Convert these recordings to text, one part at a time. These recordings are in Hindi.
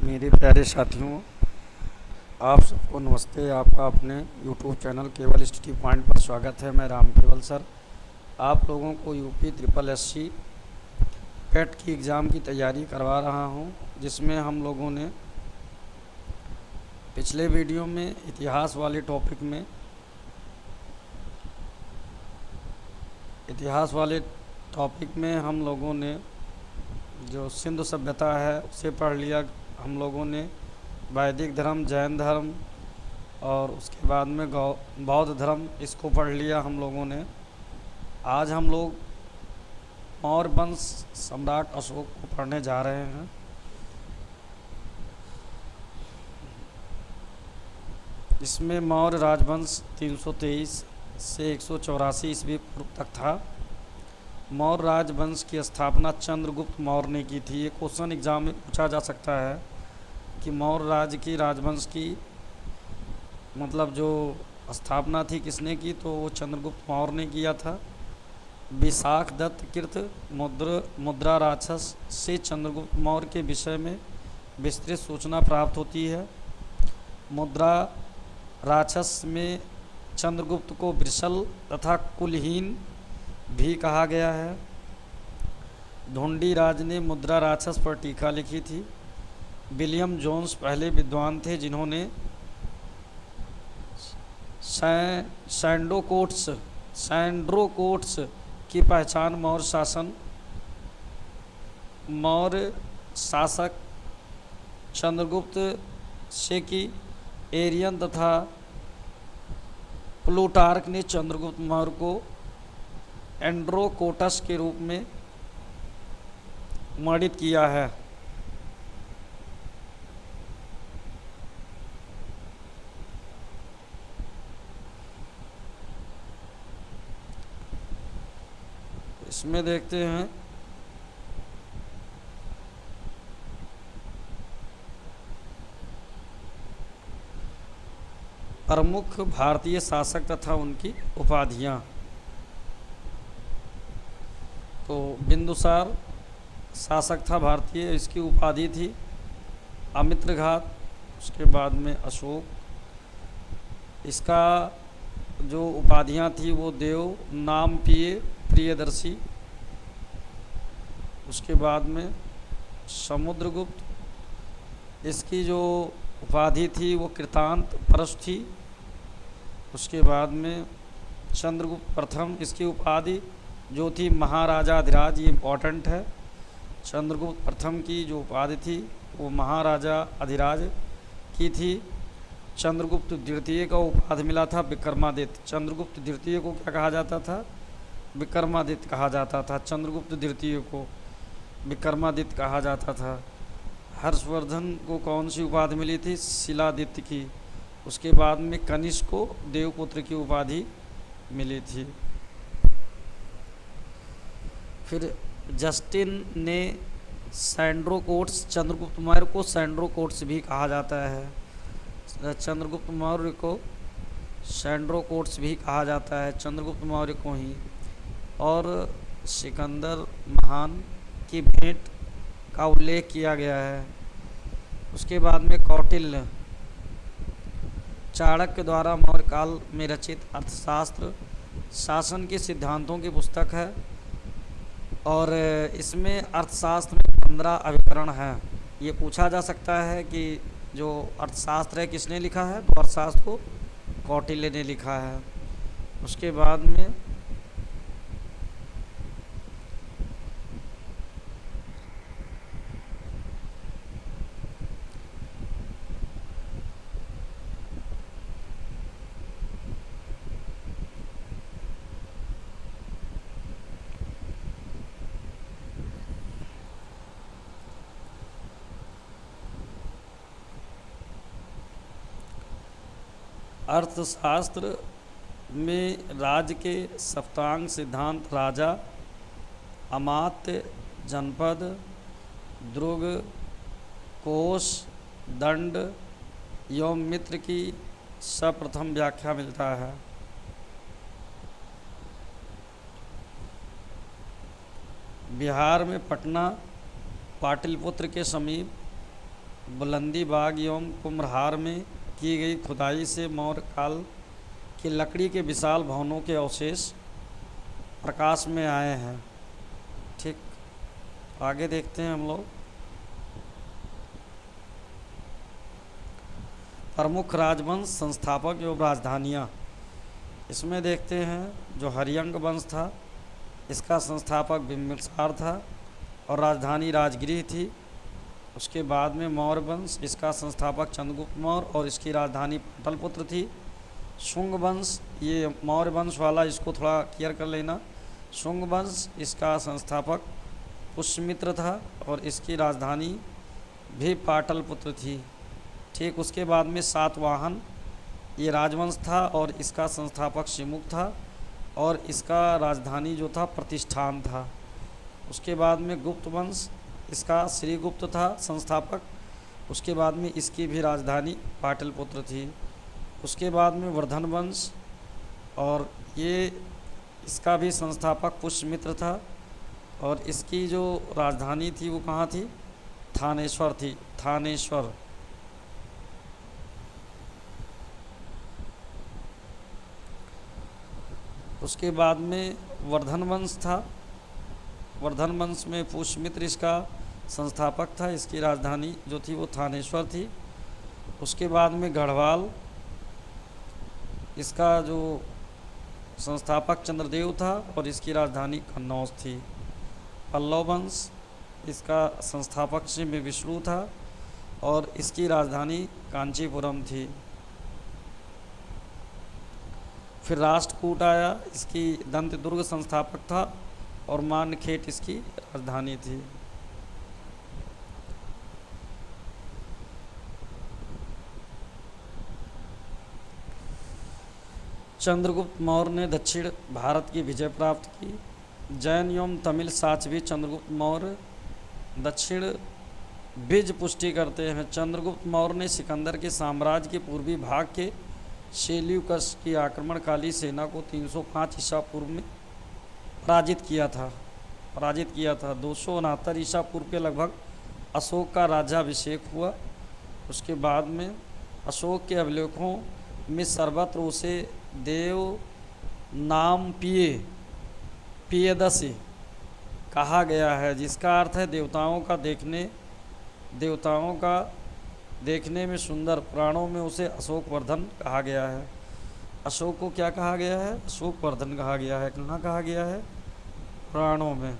मेरे प्यारे साथियों, आप सबको नमस्ते। आपका अपने YouTube चैनल केवल स्टडी पॉइंट पर स्वागत है। मैं राम केवल सर आप लोगों को यूपी ट्रिपल एससी पेट की एग्ज़ाम की तैयारी करवा रहा हूं, जिसमें हम लोगों ने पिछले वीडियो में इतिहास वाले टॉपिक में हम लोगों ने जो सिंधु सभ्यता है उसे पढ़ लिया। हम लोगों ने वैदिक धर्म, जैन धर्म और उसके बाद में बौद्ध धर्म, इसको पढ़ लिया हम लोगों ने। आज हम लोग मौर्य वंश सम्राट अशोक को पढ़ने जा रहे हैं। इसमें मौर्य राजवंश 323 से 184 ईस्वी पूर्व तक था। मौर्य राजवंश की स्थापना चंद्रगुप्त मौर्य ने की थी। ये क्वेश्चन एग्जाम में पूछा जा सकता है कि मौर्य राजवंश की मतलब जो स्थापना थी किसने की, तो वो चंद्रगुप्त मौर्य ने किया था। विशाख दत्त कृत मुद्रा राक्षस से चंद्रगुप्त मौर्य के विषय में विस्तृत सूचना प्राप्त होती है। मुद्रा राक्षस में चंद्रगुप्त को वृषल तथा कुलहीन भी कहा गया है। ढूंढी राज ने मुद्रा राक्षस पर टीका लिखी थी। विलियम जोन्स पहले विद्वान थे जिन्होंने सैंड्रोकोट्स की पहचान मौर्य शासक चंद्रगुप्त से की। एरियन तथा प्लूटार्क ने चंद्रगुप्त मौर्य को एंड्रोकोटस के रूप में वर्णित किया है। इसमें देखते हैं प्रमुख भारतीय शासक तथा उनकी उपाधियां। तो बिंदुसार शासक था भारतीय, इसकी उपाधि थी अमित्रघात। उसके बाद में अशोक, इसका जो उपाधियां थी वो देव, नाम पिए, प्रियदर्शी। उसके बाद में समुद्रगुप्त, इसकी जो उपाधि थी वो कृतांत परश थी। उसके बाद में चंद्रगुप्त प्रथम, इसकी उपाधि जो थी महाराजाधिराज। ये इम्पोर्टेंट है। चंद्रगुप्त प्रथम की जो उपाधि थी वो महाराजा अधिराज की थी। चंद्रगुप्त द्वितीय का उपाधि मिला था विक्रमादित्य। चंद्रगुप्त द्वितीय को क्या कहा जाता था? विक्रमादित्य कहा जाता था। चंद्रगुप्त द्वितीय को विक्रमादित्य कहा जाता था। हर्षवर्धन को कौन सी उपाधि मिली थी? शिलादित्य की। उसके बाद में कनिष्क को देवपुत्र की उपाधि मिली थी। फिर जस्टिन ने सैंड्रोकोट्स, चंद्रगुप्त मौर्य को सैंड्रोकोट्स भी कहा जाता है। चंद्रगुप्त मौर्य को सैंड्रोकोट्स भी कहा जाता है, चंद्रगुप्त मौर्य को ही। और सिकंदर महान की भेंट का उल्लेख किया गया है। उसके बाद में कौटिल्य, चाणक्य द्वारा मौर्य काल में रचित अर्थशास्त्र शासन के सिद्धांतों की पुस्तक है। और इसमें अर्थशास्त्र में 15 अभिकरण हैं। ये पूछा जा सकता है कि जो अर्थशास्त्र है किसने लिखा है, तो अर्थशास्त्र को कौटिल्य ने लिखा है। उसके बाद में अर्थशास्त्र में राज्य के सप्तांग सिद्धांत राजा, अमात्य, जनपद, दुर्ग, कोष, दंड एवं मित्र की सर्वप्रथम व्याख्या मिलता है। बिहार में पटना पाटलिपुत्र के समीप बुलंदी बाग एवं कुम्भहार में की गई खुदाई से मौर्य काल की लकड़ी के विशाल भवनों के अवशेष प्रकाश में आए हैं। ठीक, आगे देखते हैं हम लोग। प्रमुख राजवंश, संस्थापक एवं राजधानियाँ। इसमें देखते हैं जो हरियंक वंश था, इसका संस्थापक बिंबिसार था और राजधानी राजगृह थी। उसके बाद में मौर्य वंश, इसका संस्थापक चंद्रगुप्त मौर्य और इसकी राजधानी पाटलिपुत्र थी। शुंग वंश, ये मौर्य वंश वाला, इसको थोड़ा क्लियर कर लेना। शुंग वंश, इसका संस्थापक पुष्यमित्र था और इसकी राजधानी भी पाटलिपुत्र थी। ठीक, उसके बाद में सातवाहन, ये राजवंश था और इसका संस्थापक शिमुख था और इसका राजधानी जो था प्रतिष्ठान था। उसके बाद में गुप्त वंश, इसका श्रीगुप्त था संस्थापक। उसके बाद में इसकी भी राजधानी पाटलिपुत्र थी। उसके बाद में वर्धन वंश, और ये इसका भी संस्थापक पुष्यमित्र था और इसकी जो राजधानी थी वो कहाँ थी? थानेश्वर थी, थानेश्वर। उसके बाद में वर्धन वंश था। वर्धन वंश में पुष्यमित्र इसका संस्थापक था, इसकी राजधानी जो थी वो थानेश्वर थी। उसके बाद में गढ़वाल, इसका जो संस्थापक चंद्रदेव था और इसकी राजधानी कन्नौज थी। पल्लव वंश, इसका संस्थापक सिंह विष्णु था और इसकी राजधानी कांचीपुरम थी। फिर राष्ट्रकूट आया, इसकी दंत दुर्ग संस्थापक था और मानखेट इसकी राजधानी थी। चंद्रगुप्त मौर्य ने दक्षिण भारत की विजय प्राप्त की। जैन एवं तमिल साक्ष्य भी चंद्रगुप्त मौर्य दक्षिण बीज पुष्टि करते हैं। चंद्रगुप्त मौर्य ने सिकंदर के साम्राज्य के पूर्वी भाग के सेल्यूकस की आक्रमणकाली सेना को 305 ईसा पूर्व में पराजित किया था। 269 ईसा पूर्व के लगभग अशोक का राज्याभिषेक हुआ। उसके बाद में अशोक के अभिलेखों में सर्वत्र उसे देव नाम पियदसि कहा गया है, जिसका अर्थ है देवताओं का देखने में सुंदर। पुराणों में उसे अशोक वर्धन कहा गया है। अशोक को क्या कहा गया है? अशोक वर्धन कहा गया है। कहाँ कहा गया है? पुराणों में।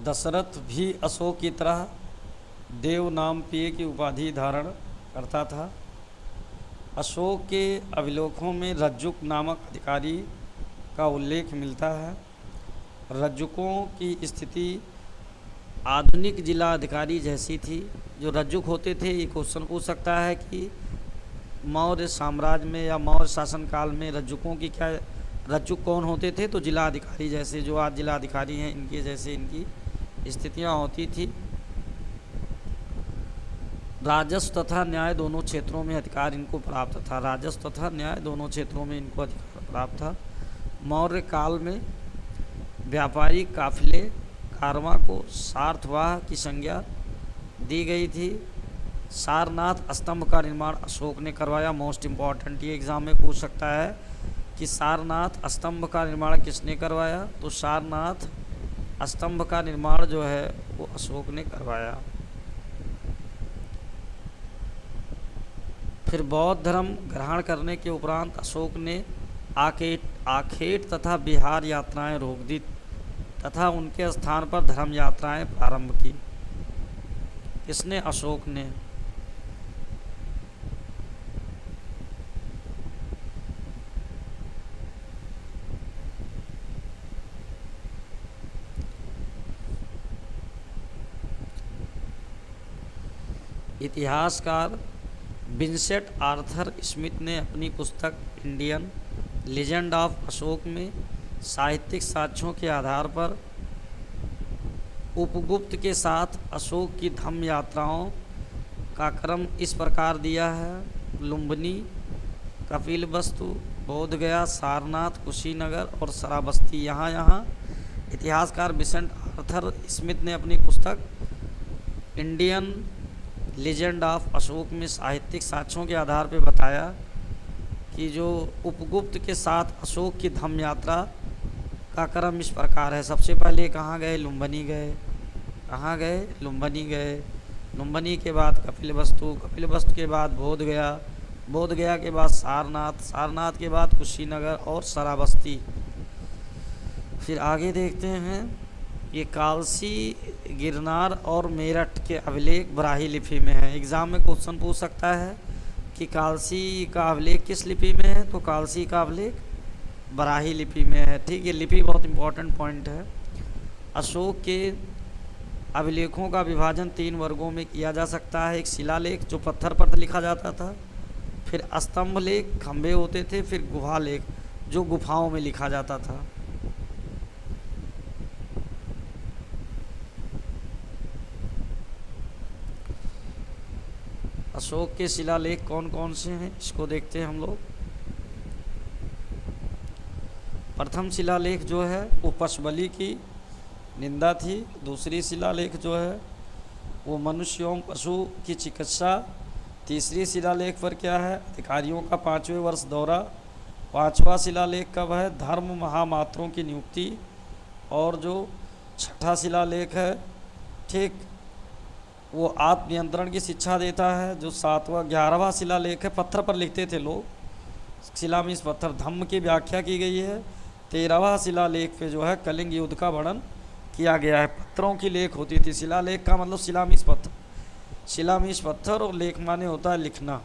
दशरथ भी अशोक की तरह देव नाम पेय की उपाधि धारण करता था। अशोक के अभिलेखों में रज्जुक नामक अधिकारी का उल्लेख मिलता है। रज्जुकों की स्थिति आधुनिक जिला अधिकारी जैसी थी। जो रज्जुक होते थे, ये क्वेश्चन पूछ सकता है कि मौर्य साम्राज्य में या मौर्य शासन काल में रज्जुकों की क्या, रज्जुक कौन होते थे? तो जिला अधिकारी जैसे जो आज जिला अधिकारी हैं, इनके जैसे इनकी स्थितियां होती थी। राजस्व तथा न्याय दोनों क्षेत्रों में अधिकार इनको प्राप्त था। राजस्व तथा न्याय दोनों क्षेत्रों में इनको अधिकार प्राप्त था। मौर्य काल में व्यापारी काफिले कारवां को सार्थवाह की संज्ञा दी गई थी। सारनाथ स्तंभ का निर्माण अशोक ने करवाया। मोस्ट इम्पॉर्टेंट, ये एग्जाम में पूछ सकता है कि सारनाथ स्तंभ का निर्माण किसने करवाया? तो सारनाथ स्तंभ का निर्माण जो है वो अशोक ने करवाया। फिर बौद्ध धर्म ग्रहण करने के उपरांत अशोक ने आखेट तथा बिहार यात्राएं रोक दी तथा उनके स्थान पर धर्म यात्राएं प्रारंभ की। इसने अशोक ने इतिहासकार विंसेंट आर्थर स्मिथ ने अपनी पुस्तक इंडियन लीजेंड ऑफ अशोक में साहित्यिक साक्ष्यों के आधार पर उपगुप्त के साथ अशोक की धम्म यात्राओं का क्रम इस प्रकार दिया है: लुम्बिनी, कपिलवस्तु, बोधगया, सारनाथ, कुशीनगर और श्रावस्ती। यहाँ इतिहासकार विंसेंट आर्थर स्मिथ ने अपनी पुस्तक इंडियन लीजेंड ऑफ अशोक में साहित्यिक साक्ष्यों के आधार पर बताया कि जो उपगुप्त के साथ अशोक की धम्म यात्रा का क्रम इस प्रकार है। सबसे पहले कहाँ गए? लुम्बिनी गए। कहाँ गए? लुम्बिनी गए। लुम्बिनी के बाद कपिलवस्तु, कपिलवस्तु के बाद बोधगया, बोधगया के बाद सारनाथ, सारनाथ के बाद कुशीनगर और श्रावस्ती। फिर आगे देखते हैं, ये कालसी, गिरनार और मेरठ के अभिलेख ब्राह्मी लिपि में है। एग्ज़ाम में क्वेश्चन पूछ सकता है कि कालसी का अभिलेख किस लिपि में है, तो कालसी का अभिलेख ब्राह्मी लिपि में है। ठीक है, लिपि बहुत इंपॉर्टेंट पॉइंट है। अशोक के अभिलेखों का विभाजन 3 वर्गों में किया जा सकता है। एक शिलालेख जो पत्थर पर लिखा जाता था, फिर स्तंभ लेख, खंभे होते थे, फिर गुहा लेख जो गुफाओं में लिखा जाता था। अशोक के शिलालेख कौन कौन से हैं इसको देखते हैं हम लोग। प्रथम शिलालेख जो है वो पशुबलि की निंदा थी। दूसरी शिलालेख जो है वो मनुष्य एवं पशु की चिकित्सा। तीसरी शिलालेख पर क्या है? अधिकारियों का 5वें वर्ष दौरा। 5वां शिलालेख कब है? धर्म महामात्रों की नियुक्ति। और जो 6ठा शिलालेख है, ठीक, वो आत्मनियंत्रण की शिक्षा देता है। जो 7वां 11वां शिलालेख है, पत्थर पर लिखते थे लोग, शिला में इस पत्थर, धम्म की व्याख्या की गई है। 13वां शिलालेख पे जो है कलिंग युद्ध का वर्णन किया गया है। पत्थरों की लेख होती थी। शिलालेख का मतलब शिलामीस पत्थर, शिलामीस पत्थर, और लेख माने होता है लिखना।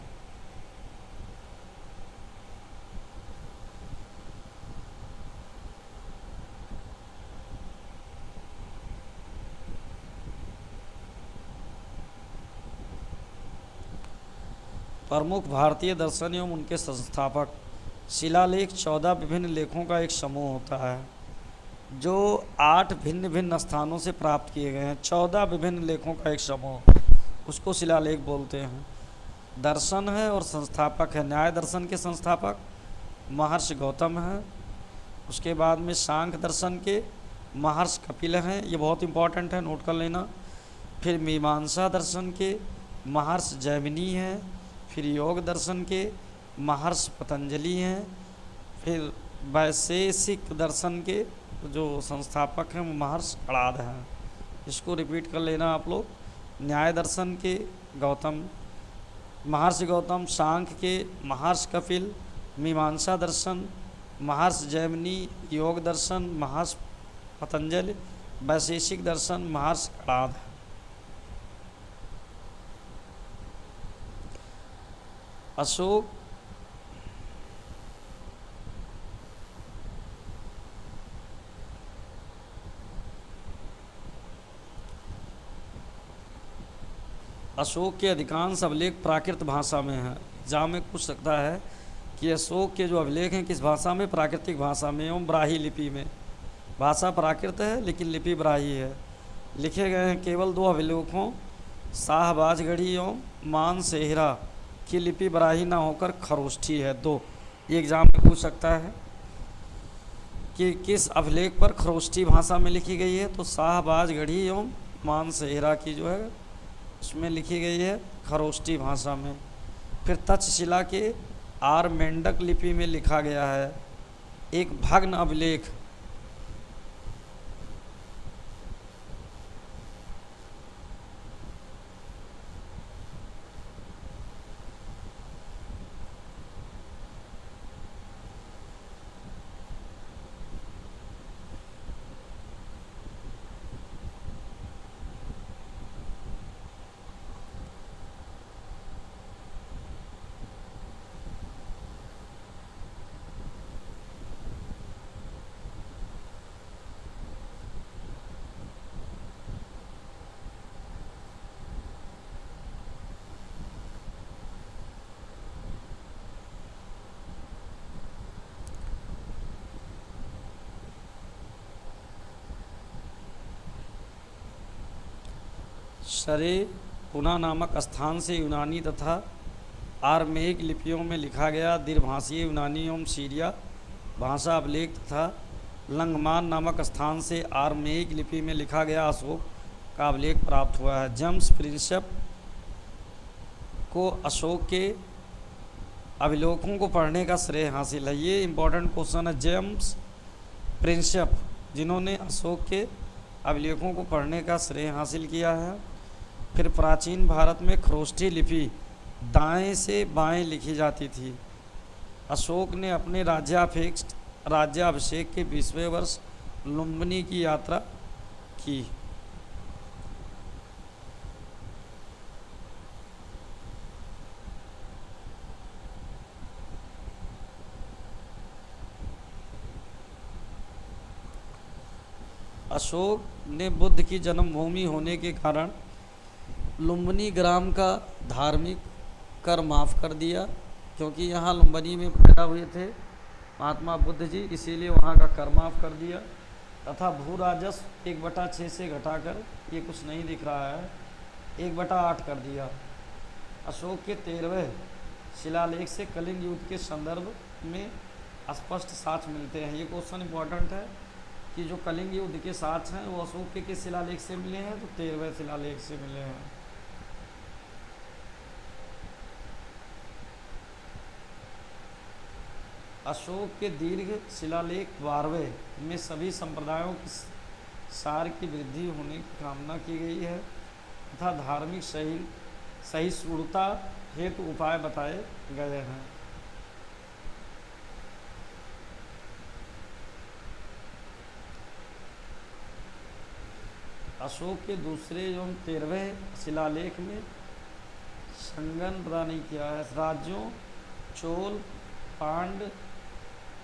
प्रमुख भारतीय दर्शन एवं उनके संस्थापक। शिलालेख 14 विभिन्न लेखों का एक समूह होता है जो 8 भिन्न भिन्न स्थानों से प्राप्त किए गए हैं। 14 विभिन्न लेखों का एक समूह, उसको शिलालेख बोलते हैं। दर्शन है और संस्थापक है। न्याय दर्शन के संस्थापक महर्षि गौतम हैं। उसके बाद में सांख्य दर्शन के महर्षि कपिल हैं, ये बहुत इंपॉर्टेंट है, नोट कर लेना। फिर मीमांसा दर्शन के महर्षि जैमिनी हैं। फिर योग दर्शन के महर्षि पतंजलि हैं। फिर वैशेषिक दर्शन के जो संस्थापक हैं वो महर्षि कणाद हैं। इसको रिपीट कर लेना आप लोग। न्याय दर्शन के गौतम, महर्षि गौतम, सांख्य के महर्षि कपिल, मीमांसा दर्शन महर्षि जैमिनी, योग दर्शन महर्षि पतंजलि, वैशेषिक दर्शन महर्षि कणाद। अशोक अशोक के अधिकांश अभिलेख प्राकृत भाषा में हैं। एग्जाम में पूछ सकता है कि अशोक के जो अभिलेख हैं किस भाषा में? प्राकृतिक भाषा में एवं ब्राह्मी लिपि में। भाषा प्राकृत है लेकिन लिपि ब्राह्मी है। लिखे गए हैं केवल 2 अभिलेखों, शाहबाजगढ़ी एवं मानसेहरा की लिपि ब्राह्मी ना होकर खरोष्ठी है। 2 ये एग्जाम में पूछ सकता है कि किस अभिलेख पर खरोष्ठी भाषा में लिखी गई है, तो शाहबाजगढ़ी एवं मानसेहरा की जो है उसमें लिखी गई है खरोष्ठी भाषा में। फिर तक्षशिला के आर मेंढक लिपि में लिखा गया है एक भग्न अभिलेख। शरे पुना नामक स्थान से यूनानी तथा आरमेइक लिपियों में लिखा गया दीर्घभाषीय यूनानी एवं सीरिया भाषा अभिलेख तथा लंगमान नामक स्थान से आरमेइक लिपि में लिखा गया अशोक का अभिलेख प्राप्त हुआ है। जेम्स प्रिंसेप को अशोक के अभिलेखों को पढ़ने का श्रेय हासिल है। ये इम्पोर्टेंट क्वेश्चन है। जेम्स प्रिंसेप जिन्होंने अशोक के अभिलेखों को पढ़ने का श्रेय हासिल किया है। फिर प्राचीन भारत में खरोष्ठी लिपि दाएं से बाएं लिखी जाती थी। अशोक ने अपने राज्याभिषेक के 20वें वर्ष लुम्बिनी की यात्रा की। अशोक ने बुद्ध की जन्मभूमि होने के कारण लुम्बिनी ग्राम का धार्मिक कर माफ़ कर दिया, क्योंकि यहाँ लुम्बिनी में पैदा हुए थे महात्मा बुद्ध जी, इसीलिए वहाँ का कर माफ़ कर दिया। तथा भू राजस्व 1/6 से घटाकर, ये कुछ नहीं दिख रहा है, 1/8 कर दिया। अशोक के 13वें शिलालेख से कलिंग युद्ध के संदर्भ में स्पष्ट साक्ष्य मिलते हैं। ये क्वेश्चन इंपॉर्टेंट है कि जो कलिंग युद्ध के साक्ष्य हैं वो अशोक के किस शिलालेख से मिले हैं, तो 13वें शिलालेख से मिले हैं। अशोक के दीर्घ शिलालेख 12वें में सभी संप्रदायों की सार की वृद्धि होने की कामना की गई है तथा धार्मिक सहिष्णुता हेतु उपाय बताए गए हैं। अशोक के दूसरे एवं 13वें शिलालेख में संगन प्रदान नहीं किया है। राज्यों चोल, पांड,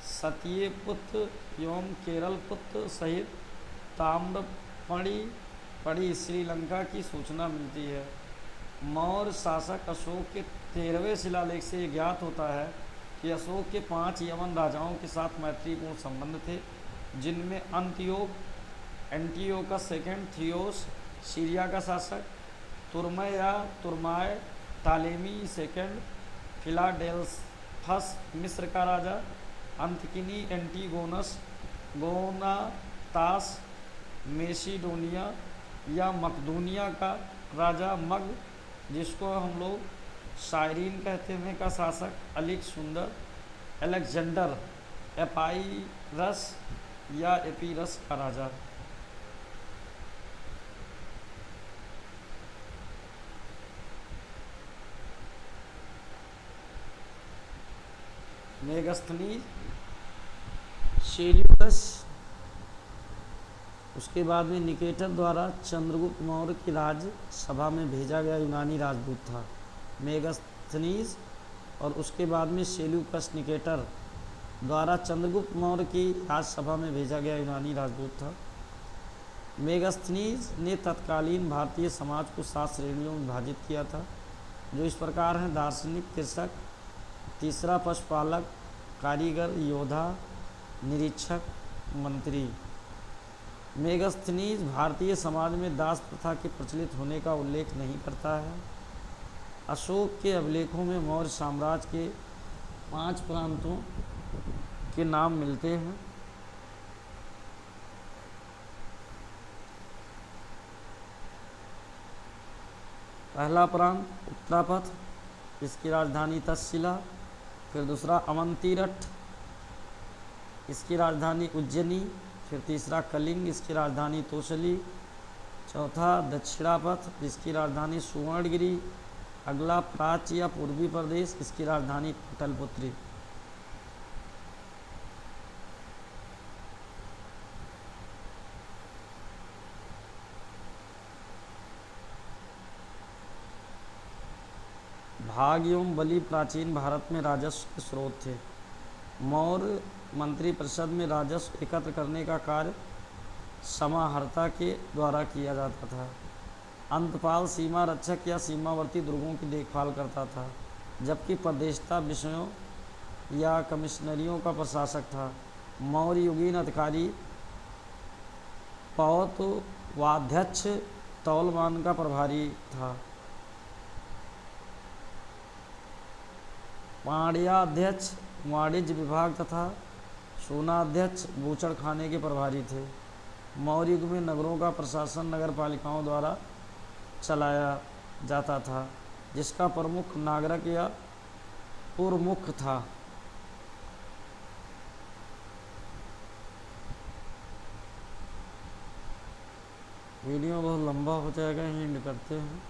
सत्यपुत्र एवं केरल पुत्र सहित ताम्रपणी श्रीलंका की सूचना मिलती है। मौर्य शासक अशोक के 13वें शिलालेख से ज्ञात होता है कि अशोक के 5 यवन राजाओं के साथ मैत्रीपूर्ण संबंध थे, जिनमें एंटियोकस सेकेंड, थियोस सीरिया का शासक, तुर्मय या तुर्माय तालेमी सेकेंड, फिलाडेल्फस मिस्र का राजा, अंतकिनी एंटीगोनस गोनातास मेसिडोनिया या मकदूनिया का राजा, मग जिसको हम लोग साइरीन कहते हैं का शासक, अलिक सुंदर, अलेक्जेंडर एपाइरस या एपीरस का राजा। मेगस्थनीज, सेल्यूकस, उसके बाद में निकेटर द्वारा चंद्रगुप्त मौर्य की राजसभा में भेजा गया यूनानी राजदूत था। मेगस्थनीज और उसके बाद में सेल्यूकस निकेटर द्वारा चंद्रगुप्त मौर्य की राजसभा में भेजा गया यूनानी राजदूत था। मेगस्थनीज ने तत्कालीन भारतीय समाज को 7 श्रेणियों में विभाजित किया था, जो इस प्रकार हैं: दार्शनिक, कृषक, तीसरा पशुपालक, कारीगर, योद्धा, निरीक्षक, मंत्री। मेगस्थनीज भारतीय समाज में दास प्रथा के प्रचलित होने का उल्लेख नहीं करता है। अशोक के अभिलेखों में मौर्य साम्राज्य के 5 प्रांतों के नाम मिलते हैं। पहला प्रांत उत्तरापथ, इसकी राजधानी तक्षशिला। फिर दूसरा अवंतीरठ, इसकी राजधानी उज्जैनी। फिर तीसरा कलिंग, इसकी राजधानी तोसली। चौथा दक्षिणापथ, इसकी राजधानी सुवर्णगिरी। अगला प्राच्य या पूर्वी प्रदेश, इसकी राजधानी पाटलिपुत्र। भाग एवं बलि प्राचीन भारत में राजस्व के स्रोत थे। मौर्य मंत्रिपरिषद में राजस्व एकत्र करने का कार्य समाहर्ता के द्वारा किया जाता था। अंतपाल सीमा रक्षक या सीमावर्ती दुर्गों की देखभाल करता था, जबकि प्रदेशता विषयों या कमिश्नरियों का प्रशासक था। मौर्य युगीन अधिकारी पौतवाध्यक्ष तौलमान का प्रभारी था। पांड्याध्यक्ष वाणिज्य विभाग तथा सोनाध्यक्ष बूचड़खाने के प्रभारी थे। मौर्य युग में नगरों का प्रशासन नगर पालिकाओं द्वारा चलाया जाता था, जिसका प्रमुख नागरिक या पुरमुख था। वीडियो बहुत लंबा हो जाएगा, एंड करते हैं।